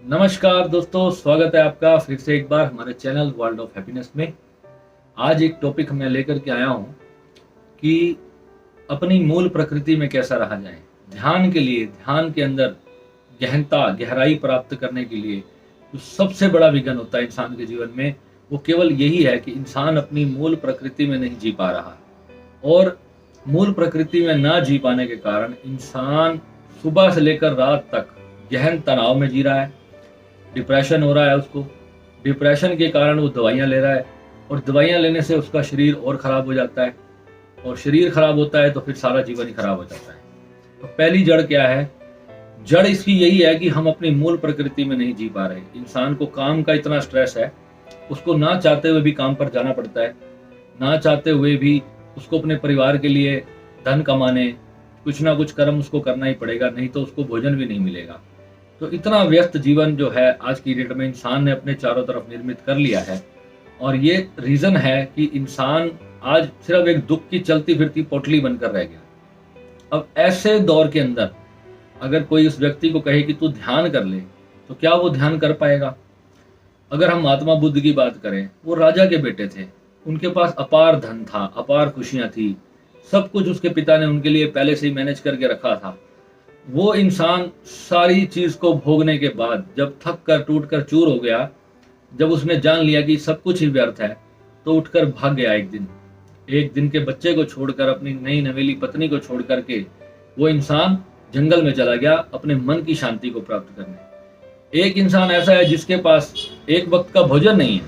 नमस्कार दोस्तों, स्वागत है आपका फिर से एक बार हमारे चैनल वर्ल्ड ऑफ हैप्पीनेस में। आज एक टॉपिक मैं लेकर के आया हूँ कि अपनी मूल प्रकृति में कैसा रहा जाए। ध्यान के लिए, ध्यान के अंदर गहराई प्राप्त करने के लिए जो सबसे बड़ा विघन होता है इंसान के जीवन में, वो केवल यही है कि इंसान अपनी मूल प्रकृति में नहीं जी पा रहा। और मूल प्रकृति में ना जी पाने के कारण इंसान सुबह से लेकर रात तक गहन तनाव में जी रहा है। डिप्रेशन हो रहा है उसको। डिप्रेशन के कारण वो दवाइयाँ ले रहा है और दवाइयाँ लेने से उसका शरीर और ख़राब हो जाता है, और शरीर खराब होता है तो फिर सारा जीवन ही खराब हो जाता है। तो पहली जड़ क्या है? जड़ इसकी यही है कि हम अपनी मूल प्रकृति में नहीं जी पा रहे। इंसान को काम का इतना स्ट्रेस है, उसको ना चाहते हुए भी काम पर जाना पड़ता है, ना चाहते हुए भी उसको अपने परिवार के लिए धन कमाने कुछ ना कुछ कर्म उसको करना ही पड़ेगा, नहीं तो उसको भोजन भी नहीं मिलेगा। तो इतना व्यस्त जीवन जो है आज की डेट में इंसान ने अपने चारों तरफ निर्मित कर लिया है, और ये रीजन है कि इंसान आज सिर्फ एक दुख की चलती फिरती पोटली बनकर रह गया। अब ऐसे दौर के अंदर अगर कोई उस व्यक्ति को कहे कि तू ध्यान कर ले, तो क्या वो ध्यान कर पाएगा? अगर हम महात्मा बुद्ध की बात करें, वो राजा के बेटे थे, उनके पास अपार धन था, अपार खुशियां थी, सब कुछ उसके पिता ने उनके लिए पहले से ही मैनेज करके रखा था। वो इंसान सारी चीज को भोगने के बाद जब थक कर टूट कर चूर हो गया, जब उसने जान लिया कि सब कुछ ही व्यर्थ है, तो उठकर भाग गया। एक दिन के बच्चे को छोड़कर, अपनी नई नवेली पत्नी को छोड़ करके वो इंसान जंगल में चला गया अपने मन की शांति को प्राप्त करने। एक इंसान ऐसा है जिसके पास एक वक्त का भोजन नहीं है,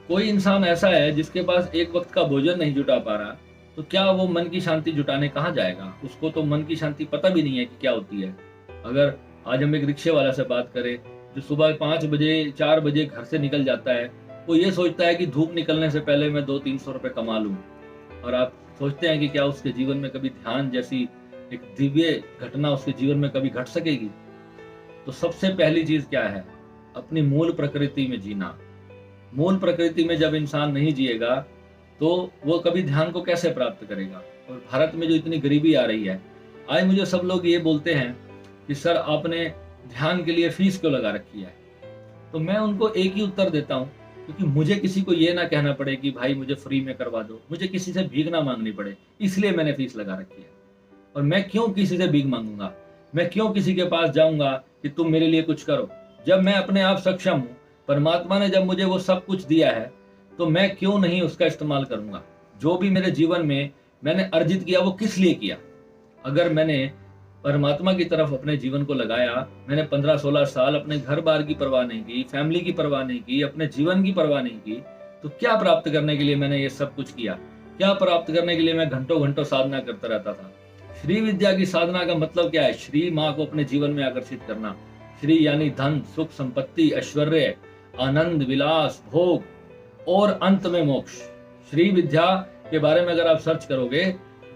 कोई इंसान ऐसा है जिसके पास एक वक्त का भोजन नहीं जुटा पा रहा, तो क्या वो मन की शांति जुटाने कहाँ जाएगा? उसको तो मन की शांति पता भी नहीं है कि क्या होती है। अगर आज हम एक रिक्शे वाला से बात करें जो सुबह 5 बजे 4 बजे घर से निकल जाता है, वो ये सोचता है कि धूप निकलने से पहले मैं 200-300 रुपए कमा लूं, और आप सोचते हैं कि क्या उसके जीवन में कभी ध्यान जैसी एक दिव्य घटना उसके जीवन में कभी घट सकेगी? तो सबसे पहली चीज क्या है? अपनी मूल प्रकृति में जीना। मूल प्रकृति में जब इंसान नहीं जिएगा तो वो कभी ध्यान को कैसे प्राप्त करेगा? और भारत में जो इतनी गरीबी आ रही है, आज मुझे सब लोग ये बोलते हैं कि सर आपने ध्यान के लिए फीस क्यों लगा रखी है? तो मैं उनको एक ही उत्तर देता हूँ, क्योंकि मुझे किसी को ये ना कहना पड़े कि भाई मुझे फ्री में करवा दो, मुझे किसी से भीख ना मांगनी पड़े, इसलिए मैंने फीस लगा रखी है। और मैं क्यों किसी से भीख मांगूंगा? मैं क्यों किसी के पास जाऊंगा कि तुम मेरे लिए कुछ करो, जब मैं अपने आप सक्षम हूँ? परमात्मा ने जब मुझे वो सब कुछ दिया है, तो मैं क्यों नहीं उसका इस्तेमाल करूंगा? जो भी मेरे जीवन में मैंने अर्जित किया, वो किस लिए किया? अगर मैंने परमात्मा की तरफ अपने जीवन को लगाया, मैंने 15-16 साल अपने घर बार की परवाह नहीं की, फैमिली की परवाह नहीं की, अपने जीवन की परवाह नहीं की, तो क्या प्राप्त करने के लिए मैंने ये सब कुछ किया? क्या प्राप्त करने के लिए मैं घंटों घंटों साधना करता रहता था? श्री विद्या की साधना का मतलब क्या है? श्री माँ को अपने जीवन में आकर्षित करना। श्री यानी धन, सुख, संपत्ति, ऐश्वर्य, आनंद, विलास, भोग और अंत में मोक्ष। श्री विद्या के बारे में अगर आप सर्च करोगे,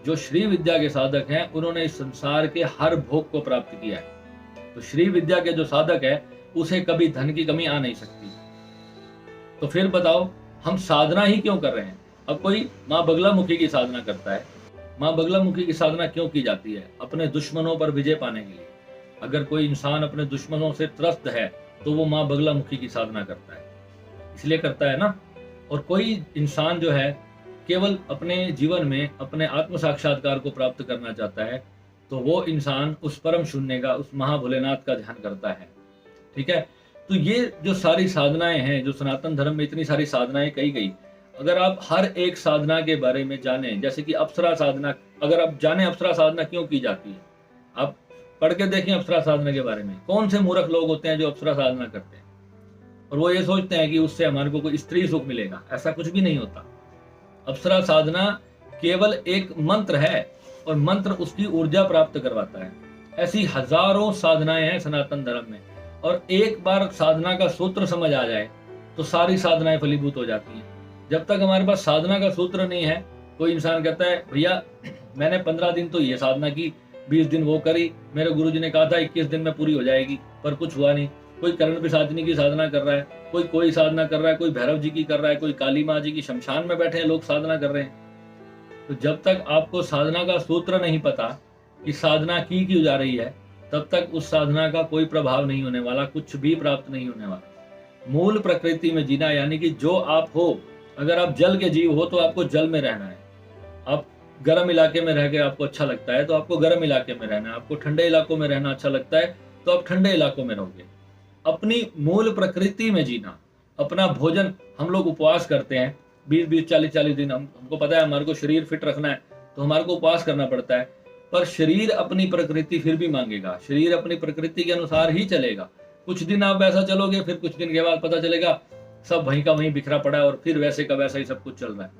जो श्री विद्या के साधक हैं उन्होंने इस संसार के हर भोग को प्राप्त किया है। तो श्री विद्या के जो साधक है उसे कभी धन की कमी आ नहीं सकती। तो फिर बताओ, हम साधना ही क्यों कर रहे हैं? अब कोई माँ बगलामुखी की साधना करता है। माँ बगलामुखी की साधना क्यों की जाती है? अपने दुश्मनों पर विजय पाने के लिए। अगर कोई इंसान अपने दुश्मनों से त्रस्त है तो वो माँ बगलामुखी की साधना करता है, इसलिए करता है ना। और कोई इंसान जो है केवल अपने जीवन में अपने आत्म साक्षात्कार को प्राप्त करना चाहता है, तो वो इंसान उस परम शून्य का, उस महाभोलेनाथ का ध्यान करता है। ठीक है? तो ये जो सारी साधनाएं हैं, जो सनातन धर्म में इतनी सारी साधनाएं कही गई, अगर आप हर एक साधना के बारे में जाने, जैसे कि अप्सरा साधना, अगर आप जाने अप्सरा साधना क्यों की जाती है, आप पढ़ के देखें अप्सरा साधना के बारे में। कौन से मूर्ख लोग होते हैं जो अप्सरा साधना करते हैं और वो ये सोचते हैं कि उससे हमारे को कोई स्त्री सुख मिलेगा? ऐसा कुछ भी नहीं होता। अप्सरा साधना केवल एक मंत्र है, और मंत्र उसकी ऊर्जा प्राप्त करवाता है। ऐसी हजारों साधनाएं हैं सनातन धर्म में, और एक बार साधना का सूत्र समझ आ जाए तो सारी साधनाएं फलीभूत हो जाती हैं। जब तक हमारे पास साधना का सूत्र नहीं है, कोई इंसान कहता है भैया मैंने 15 दिन तो ये साधना की, 20 दिन वो करी, मेरे गुरुजी ने कहा था 21 दिन में पूरी हो जाएगी, पर कुछ हुआ नहीं। कोई कर्ण पिशाचिनी की साधना कर रहा है, कोई साधना कर रहा है, कोई भैरव जी की कर रहा है, कोई काली माँ जी की, शमशान में बैठे हैं लोग साधना कर रहे हैं। तो जब तक आपको साधना का सूत्र नहीं पता कि साधना की क्यों जा रही है, तब तक उस साधना का कोई प्रभाव नहीं होने वाला, कुछ भी प्राप्त नहीं होने वाला। मूल प्रकृति में जीना यानी कि जो आप हो, अगर आप जल के जीव हो तो आपको जल में रहना है। आप गर्म इलाके में रह के आपको अच्छा लगता है तो आपको गर्म इलाके में रहना है। आपको ठंडे इलाकों में रहना अच्छा लगता है तो आप ठंडे इलाकों में रहोगे। अपनी मूल प्रकृति में जीना, अपना भोजन, हम लोग उपवास करते हैं 20-20, 40-40 दिन। हमको पता है हमारे को शरीर फिट रखना है तो हमारे को उपवास करना पड़ता है, पर शरीर अपनी प्रकृति फिर भी मांगेगा। शरीर अपनी प्रकृति के अनुसार ही चलेगा। कुछ दिन आप वैसा चलोगे, फिर कुछ दिन के बाद पता चलेगा सब वहीं का वहीं बिखरा पड़ा है और फिर वैसे का वैसा ही सब कुछ चल रहा है।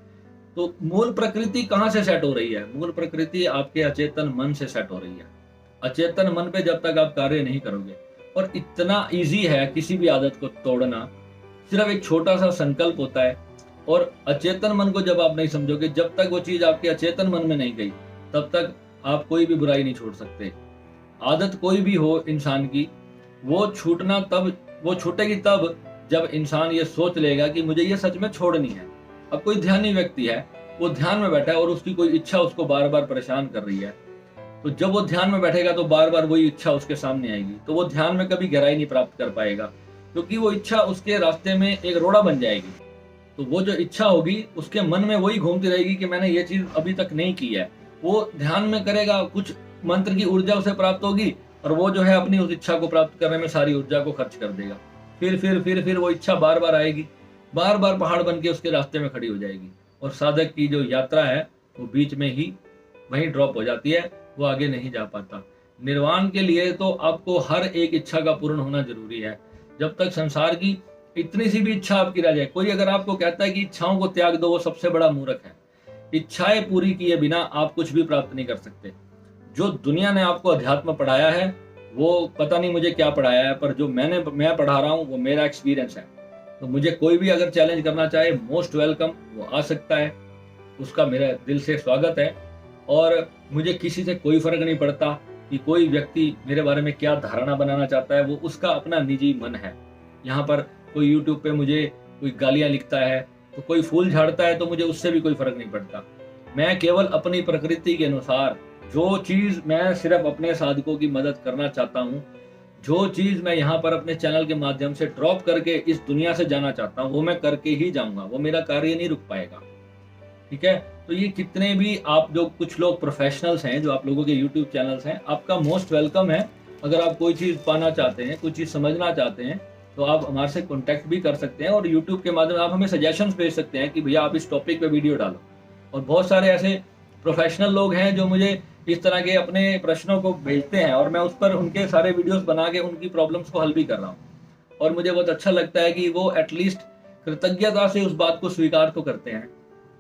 तो मूल प्रकृति कहाँ से सेट हो रही है? मूल प्रकृति आपके अचेतन मन से सेट हो रही है। अचेतन मन पे जब तक आप कार्य नहीं करोगे, और इतना इजी है किसी भी आदत को तोड़ना, सिर्फ एक छोटा सा संकल्प होता है। और अचेतन मन को जब आप नहीं समझोगे, जब तक वो चीज आपके अचेतन मन में नहीं गई, तब तक आप कोई भी बुराई नहीं छोड़ सकते। आदत कोई भी हो इंसान की, वो छूटेगी तब जब इंसान ये सोच लेगा कि मुझे ये सच में छोड़नी है। अब कोई ध्यानी व्यक्ति है, वो ध्यान में बैठा है और उसकी कोई इच्छा उसको बार बार परेशान कर रही है, तो जब वो ध्यान में बैठेगा तो बार बार वही इच्छा उसके सामने आएगी, तो वो ध्यान में कभी गहराई नहीं प्राप्त कर पाएगा, क्योंकि वो इच्छा उसके रास्ते में एक रोड़ा बन जाएगी। तो वो जो इच्छा होगी उसके मन में वही घूमती रहेगी कि मैंने ये चीज अभी तक नहीं की है। वो ध्यान में करेगा, कुछ मंत्र की ऊर्जा उसे प्राप्त होगी और वो जो है अपनी उस इच्छा को प्राप्त करने में सारी ऊर्जा को खर्च कर देगा। फिर वो इच्छा बार बार आएगी, बार बार पहाड़ बन के उसके रास्ते में खड़ी हो जाएगी, और साधक की जो यात्रा है वो बीच में ही वहीं ड्रॉप हो जाती है, वो आगे नहीं जा पाता। निर्वाण के लिए तो आपको हर एक इच्छा का पूर्ण होना जरूरी है। जब तक संसार की इतनी सी भी इच्छा आपकी रह जाए, कोई अगर आपको कहता है कि इच्छाओं को त्याग दो, वो सबसे बड़ा मूर्ख है। इच्छाएं पूरी किए बिना आप कुछ भी प्राप्त नहीं कर सकते। जो दुनिया ने आपको अध्यात्म पढ़ाया है वो पता नहीं मुझे क्या पढ़ाया है, पर जो मैं पढ़ा रहा हूँ वो मेरा एक्सपीरियंस है। तो मुझे कोई भी अगर चैलेंज करना चाहे, मोस्ट वेलकम, वो आ सकता है, उसका मेरा दिल से स्वागत है। और मुझे किसी से कोई फर्क नहीं पड़ता कि कोई व्यक्ति मेरे बारे में क्या धारणा बनाना चाहता है, वो उसका अपना निजी मन है। यहाँ पर कोई यूट्यूब पे मुझे कोई गालियां लिखता है, तो कोई फूल झाड़ता है, तो मुझे उससे भी कोई फर्क नहीं पड़ता। मैं केवल अपनी प्रकृति के अनुसार जो चीज मैं सिर्फ अपने साधकों की मदद करना चाहता हूँ, जो चीज मैं यहाँ पर अपने चैनल के माध्यम से ड्रॉप करके इस दुनिया से जाना चाहता हूँ, वो मैं करके ही जाऊंगा। वो मेरा कार्य नहीं रुक पाएगा। ठीक है, तो ये कितने भी आप जो कुछ लोग प्रोफेशनल्स हैं, जो आप लोगों के यूट्यूब चैनल्स हैं, आपका मोस्ट वेलकम है। अगर आप कोई चीज पाना चाहते हैं, कोई चीज समझना चाहते हैं, तो आप हमारे से कांटेक्ट भी कर सकते हैं, और यूट्यूब के माध्यम से आप हमें सजेशंस भेज सकते हैं कि भैया आप इस टॉपिक पे वीडियो डालो। और बहुत सारे ऐसे प्रोफेशनल लोग हैं जो मुझे इस तरह के अपने प्रश्नों को भेजते हैं, और मैं उस पर उनके सारे वीडियोस बना के उनकी प्रॉब्लम्स को हल भी कर रहा हूँ। और मुझे बहुत अच्छा लगता है कि वो एटलीस्ट कृतज्ञता से उस बात को स्वीकार तो करते हैं।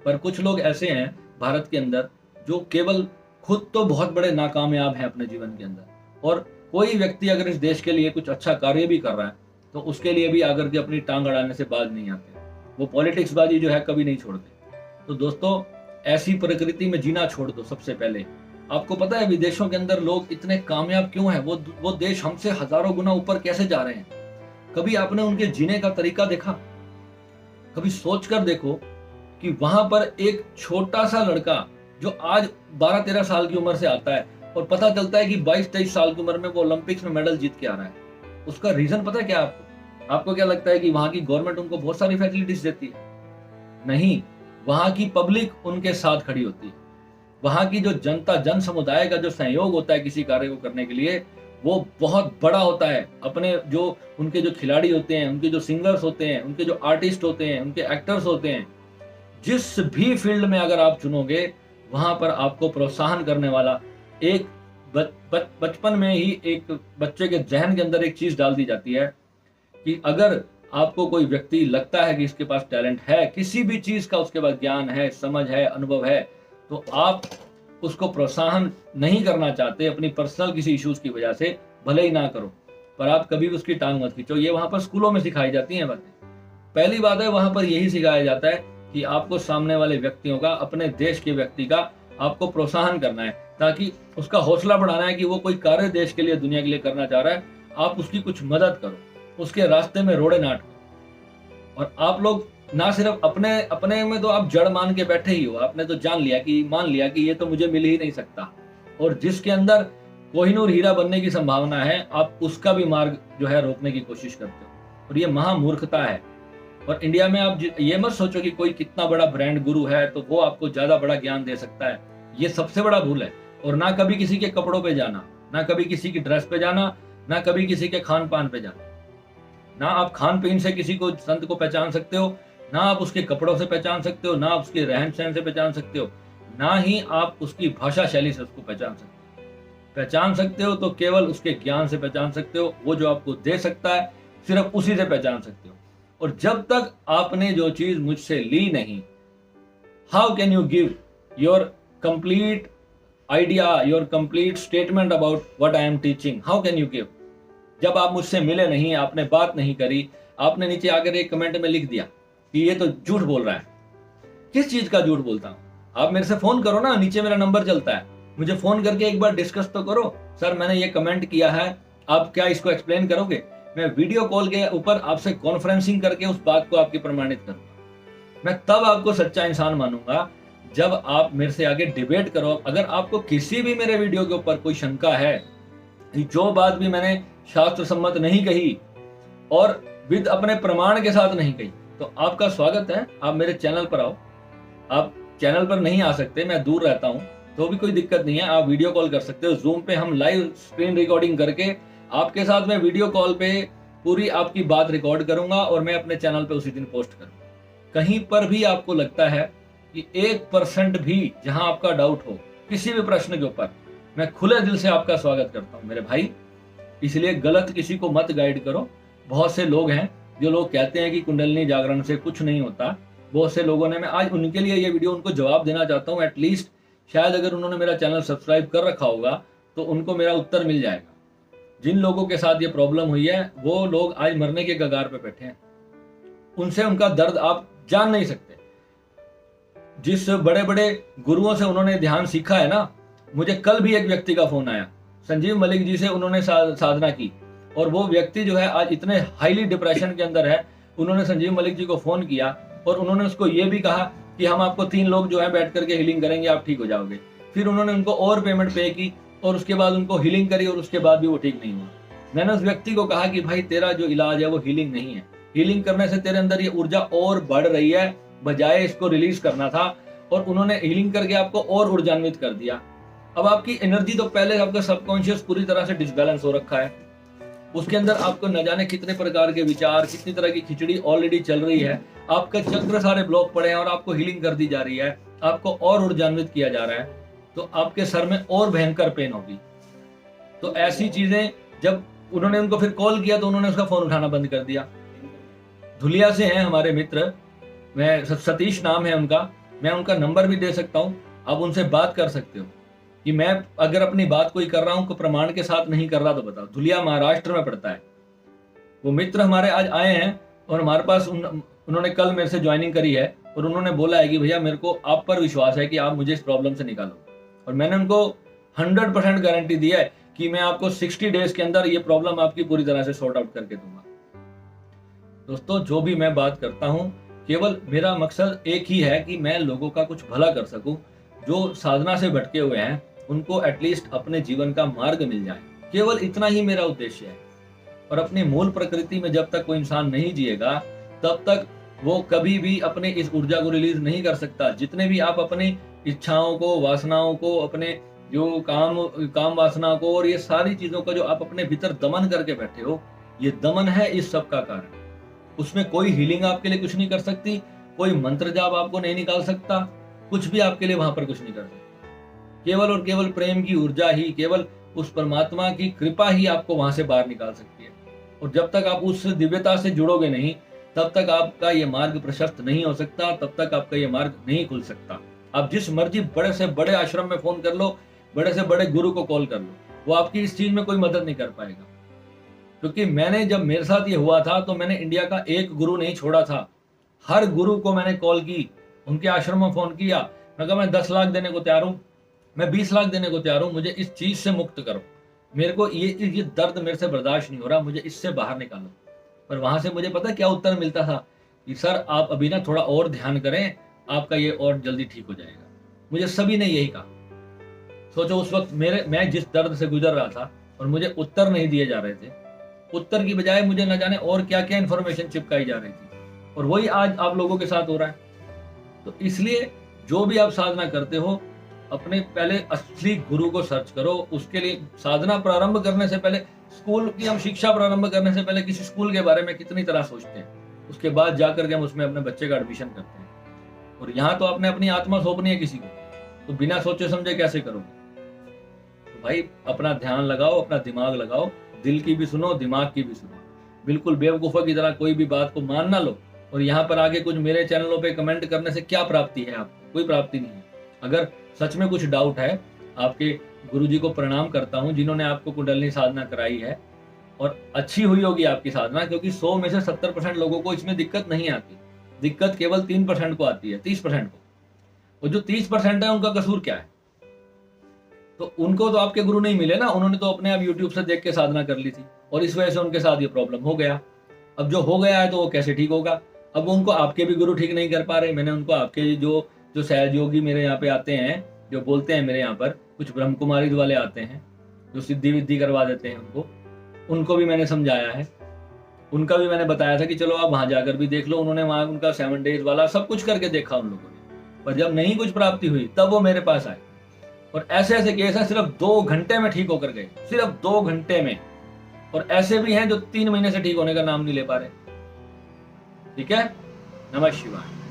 पर कुछ लोग ऐसे हैं भारत के अंदर जो केवल खुद तो बहुत बड़े नाकामयाब हैं अपने जीवन के अंदर, और कोई व्यक्ति अगर इस देश के लिए कुछ अच्छा कार्य भी कर रहा है तो उसके लिए भी आकर के अपनी टांग अड़ाने से बाज नहीं आते। वो पॉलिटिक्स बाजी जो है कभी नहीं छोड़ते। तो दोस्तों, ऐसी प्रकृति में जीना छोड़ दो। सबसे पहले आपको पता है विदेशों के अंदर लोग इतने कामयाब क्यों हैं? वो देश हमसे हजारों गुना ऊपर कैसे जा रहे हैं? कभी आपने उनके जीने का तरीका देखा? कभी सोच कर देखो कि वहां पर एक छोटा सा लड़का जो आज 12-13 साल की उम्र से आता है, और पता चलता है कि 22-23 साल की उम्र में वो ओलंपिक्स में मेडल जीत के आ रहा है। उसका रीजन पता है क्या आपको क्या लगता है कि वहां की गवर्नमेंट उनको बहुत सारी फैसिलिटीज देती है? नहीं, वहां की पब्लिक उनके साथ खड़ी होती है। वहां की जो जनता, जन समुदाय का जो सहयोग होता है किसी कार्य को करने के लिए, वो बहुत बड़ा होता है। अपने जो उनके जो खिलाड़ी होते हैं, उनके जो सिंगर्स होते हैं, उनके जो आर्टिस्ट होते हैं, उनके एक्टर्स होते हैं, जिस भी फील्ड में अगर आप चुनोगे, वहां पर आपको प्रोत्साहन करने वाला एक बचपन में ही एक बच्चे के जहन के अंदर एक चीज डाल दी जाती है कि अगर आपको कोई व्यक्ति लगता है कि इसके पास टैलेंट है, किसी भी चीज का उसके पास ज्ञान है, समझ है, अनुभव है, तो आप उसको प्रोत्साहन नहीं करना चाहते अपनी पर्सनल किसी इश्यूज की वजह से, भले ही ना करो, पर आप कभी भी उसकी टांग मत खींचो। ये वहां पर स्कूलों में सिखाई जाती हैं बातें। पहली बात है, वहां पर यही सिखाया जाता है कि आपको सामने वाले व्यक्तियों का, अपने देश के व्यक्ति का आपको प्रोत्साहन करना है, ताकि उसका हौसला बढ़ाना है कि वो कोई कार्य देश के लिए, दुनिया के लिए करना चाह रहा है। आप उसकी कुछ मदद करो, उसके रास्ते में रोड़े नाट करो। और आप लोग ना सिर्फ अपने में तो आप जड़ मान के बैठे ही हो, आपने तो मान लिया कि ये तो मुझे मिल ही नहीं सकता। और जिसके अंदर कोहिनूर हीरा बनने की संभावना है, आप उसका भी मार्ग जो है रोकने की कोशिश करते हो, और ये महामूर्खता है। और इंडिया में आप ये मत सोचो कि कोई कितना बड़ा ब्रांड गुरु है तो वो आपको ज्यादा बड़ा ज्ञान दे सकता है, ये सबसे बड़ा भूल है। और ना कभी किसी के कपड़ों पे जाना, ना कभी किसी की ड्रेस पे जाना, ना कभी किसी के खान पान पे जाना। ना आप खान पीन से किसी को संत को पहचान सकते हो, ना आप उसके कपड़ों से पहचान सकते हो, ना आप उसके रहन सहन से पहचान सकते हो, ना ही आप उसकी भाषा शैली से उसको पहचान सकते हो। पहचान सकते हो तो केवल उसके ज्ञान से पहचान सकते हो, वो जो आपको दे सकता है सिर्फ उसी से पहचान सकते हो। और जब तक आपने जो चीज मुझसे ली नहीं, how can you give your complete idea, your complete statement about what I am teaching, how can you give? जब आप मुझसे मिले नहीं, आपने बात नहीं करी, आपने नीचे आकर एक कमेंट में लिख दिया कि ये तो झूठ बोल रहा है। किस चीज का झूठ बोलता हूं? आप मेरे से फोन करो ना, नीचे मेरा नंबर चलता है, मुझे फोन करके एक बार डिस्कस तो करो, सर मैंने ये कमेंट किया है, आप क्या इसको एक्सप्लेन करोगे? मैं वीडियो कॉल के ऊपर आपसे कॉन्फ्रेंसिंग करके उस बात को आपकी प्रमाणित करूंगा। मैं तब आपको सच्चा इंसान मानूंगा जब आप मेरे से आगे डिबेट करो। अगर आपको किसी भी मेरे वीडियो के ऊपर कोई शंका है, जो बात भी मैंने शास्त्र सम्मत नहीं कही और विद अपने प्रमाण के साथ नहीं कही, तो आपका स्वागत है, आप मेरे चैनल पर आओ। आप चैनल पर नहीं आ सकते, मैं दूर रहता हूं, तो भी कोई दिक्कत नहीं है, आप वीडियो कॉल कर सकते हो। जूम पे हम लाइव स्क्रीन रिकॉर्डिंग करके आपके साथ मैं वीडियो कॉल पे पूरी आपकी बात रिकॉर्ड करूंगा और मैं अपने चैनल पे उसी दिन पोस्ट करूंगा। कहीं पर भी आपको लगता है कि 1% भी जहां आपका डाउट हो किसी भी प्रश्न के ऊपर, मैं खुले दिल से आपका स्वागत करता हूं मेरे भाई। इसलिए गलत किसी को मत गाइड करो। बहुत से लोग हैं जो लोग कहते हैं कि कुंडलिनी जागरण से कुछ नहीं होता। बहुत से लोगों ने, मैं आज उनके लिए ये वीडियो उनको जवाब देना चाहता हूँ। एटलीस्ट शायद अगर उन्होंने मेरा चैनल सब्सक्राइब कर रखा होगा तो उनको मेरा उत्तर मिल जाएगा। जिन लोगों के साथ ये प्रॉब्लम हुई है वो लोग आज मरने के कगार पे बैठे हैं, उनसे उनका दर्द आप जान नहीं सकते। जिस बड़े बड़े गुरुओं से उन्होंने ध्यान सीखा है ना, मुझे कल भी एक व्यक्ति का फोन आया, संजीव मलिक जी से उन्होंने साधना की, और वो व्यक्ति जो है आज इतने हाईली डिप्रेशन के अंदर है। उन्होंने संजीव मलिक जी को फोन किया और उन्होंने उसको ये भी कहा कि हम आपको 3 लोग जो है बैठ करके हीलिंग करेंगे, आप ठीक हो जाओगे। फिर उन्होंने उनको और पेमेंट पे की और उसके बाद उनको हीलिंग करी और उसके बाद भी वो ठीक नहीं हुआ। मैंने उस व्यक्ति को कहा कि भाई तेरा जो इलाज है वो हीलिंग नहीं है, हीलिंग करने से तेरे अंदर ये ऊर्जा और बढ़ रही है, बजाय इसको रिलीज करना था। और उन्होंने हीलिंग करके आपको और ऊर्जान्वित कर दिया। अब आपकी एनर्जी तो पहले आपका सबकॉन्शियस पूरी तरह से डिसबैलेंस हो रखा है, उसके अंदर आपको न जाने कितने प्रकार के विचार, कितनी तरह की खिचड़ी ऑलरेडी चल रही है, आपके चक्र सारे ब्लॉक पड़े हैं और आपको हीलिंग कर दी जा रही है, आपको और ऊर्जान्वित किया जा रहा है, तो आपके सर में और भयंकर पेन होगी। तो ऐसी चीजें, जब उन्होंने उनको फिर कॉल किया तो उन्होंने उसका फोन उठाना बंद कर दिया। धुलिया से हैं हमारे मित्र, मैं सतीश नाम है उनका, मैं उनका नंबर भी दे सकता हूं, आप उनसे बात कर सकते हो कि मैं अगर अपनी बात कोई कर रहा हूं तो प्रमाण के साथ नहीं कर रहा तो बताओ। धुलिया महाराष्ट्र में पड़ता है। वो मित्र हमारे आज आए हैं और हमारे पास उन्होंने कल मेरे से ज्वाइनिंग करी है और उन्होंने बोला है कि भैया मेरे को आप पर विश्वास है कि आप मुझे इस प्रॉब्लम से निकालो। और मैंने उनको 100% गारंटी दी है कि मैं आपको 60 डेज के अंदर ये प्रॉब्लम आपकी पूरी तरह से सॉर्ट आउट करके दूंगा। दोस्तों, जो भी मैं बात करता हूं, केवल मेरा मकसद एक ही है कि मैं लोगों का कुछ भला कर सकूं। जो साधना से भटके हुए हैं उनको एटलीस्ट अपने जीवन का मार्ग मिल जाए, केवल इतना ही मेरा उद्देश्य है। और अपनी मूल प्रकृति में जब तक कोई इंसान नहीं जिएगा तब तक वो कभी भी अपने इस ऊर्जा को रिलीज नहीं कर सकता। जितने भी आप अपनी इच्छाओं को, वासनाओं को, अपने जो काम वासना को और ये सारी चीजों का जो आप अपने भीतर दमन करके बैठे हो, ये दमन है इस सब का कारण। उसमें कोई हीलिंग आपके लिए कुछ नहीं कर सकती, कोई मंत्र जाप आपको नहीं निकाल सकता, कुछ भी आपके लिए वहां पर कुछ नहीं कर सकता। केवल और केवल प्रेम की ऊर्जा ही, केवल उस परमात्मा की कृपा ही आपको वहां से बाहर निकाल सकती है। और जब तक आप उस दिव्यता से जुड़ोगे नहीं, तब तक आपका ये मार्ग प्रशस्त नहीं हो सकता, तब तक आपका ये मार्ग नहीं खुल सकता। आप जिस मर्जी बड़े से बड़े आश्रम में फोन कर लो, बड़े से बड़े गुरु को कॉल कर लो, वो आपकी इस चीज में कोई मदद नहीं कर पाएगा। क्योंकि मैंने, जब मेरे साथ ये हुआ था तो मैंने इंडिया का एक गुरु नहीं छोड़ा था, हर गुरु को मैंने कॉल की, उनके आश्रम में फोन किया। मैं कहा मैं 10 लाख देने को तैयार हूँ, मैं 20 लाख देने को तैयार हूँ, मुझे इस चीज से मुक्त करो, मेरे को ये दर्द मेरे से बर्दाश्त नहीं हो रहा, मुझे इससे बाहर निकालो। पर वहां से मुझे पता क्या उत्तर मिलता था कि सर आप अभी ना थोड़ा और ध्यान करें, आपका ये और जल्दी ठीक हो जाएगा। मुझे सभी ने यही कहा। सोचो उस वक्त मैं जिस दर्द से गुजर रहा था और मुझे उत्तर नहीं दिए जा रहे थे, उत्तर की बजाय मुझे न जाने और क्या क्या इन्फॉर्मेशन चिपकाई जा रही थी, और वही आज आप लोगों के साथ हो रहा है। तो इसलिए जो भी आप साधना करते हो, अपने पहले असली गुरु को सर्च करो। उसके लिए साधना प्रारंभ करने से पहले, स्कूल की हम शिक्षा प्रारंभ करने से पहले किसी स्कूल के बारे में कितनी तरह सोचते हैं, उसके बाद जाकर के हम उसमें अपने बच्चे का एडमिशन करते हैं। और यहाँ तो आपने अपनी आत्मा सौंपनी है किसी को, तो बिना सोचे समझे कैसे करोगे? तो भाई अपना ध्यान लगाओ, अपना दिमाग लगाओ, दिल की भी सुनो, दिमाग की भी सुनो। बिल्कुल बेवकूफ़ों की तरह कोई भी बात को मान ना लो। और यहाँ पर आगे कुछ मेरे चैनलों पे कमेंट करने से क्या प्राप्ति है आपको? कोई प्राप्ति नहीं है। अगर सच में कुछ डाउट है, आपके गुरुजी को प्रणाम करता हूँ जिन्होंने आपको कुंडलिनी साधना कराई है, और अच्छी हुई होगी आपकी साधना, क्योंकि 100 में से 70% लोगों को इसमें दिक्कत नहीं आती। दिक्कत केवल 3% को आती है, 30% को। और जो 30% है उनका कसूर क्या है? तो उनको तो आपके गुरु नहीं मिले ना, उन्होंने तो अपने आप यूट्यूब से देख के साधना कर ली थी, और इस वजह से उनके साथ ये प्रॉब्लम हो गया। अब जो हो गया है तो वो कैसे ठीक होगा? अब उनको आपके भी गुरु ठीक नहीं कर पा रहे। मैंने उनको आपके जो जो सहयोगी मेरे यहाँ पे आते हैं, जो बोलते हैं मेरे यहाँ पर, कुछ ब्रह्म कुमारी वाले आते हैं जो सिद्धि विद्धि करवा देते हैं, उनको भी मैंने समझाया है। उनका भी मैंने बताया था कि चलो आप वहां जाकर भी देख लो। उन्होंने वहां उनका 7 डेज वाला सब कुछ करके देखा उन लोगों ने, पर जब नहीं कुछ प्राप्ति हुई तब वो मेरे पास आए। और ऐसे ऐसे केस है सिर्फ 2 घंटे में ठीक होकर गए, सिर्फ 2 घंटे में। और ऐसे भी हैं जो 3 महीने से ठीक होने का नाम नहीं ले पा रहे। ठीक है। नमः शिवाय।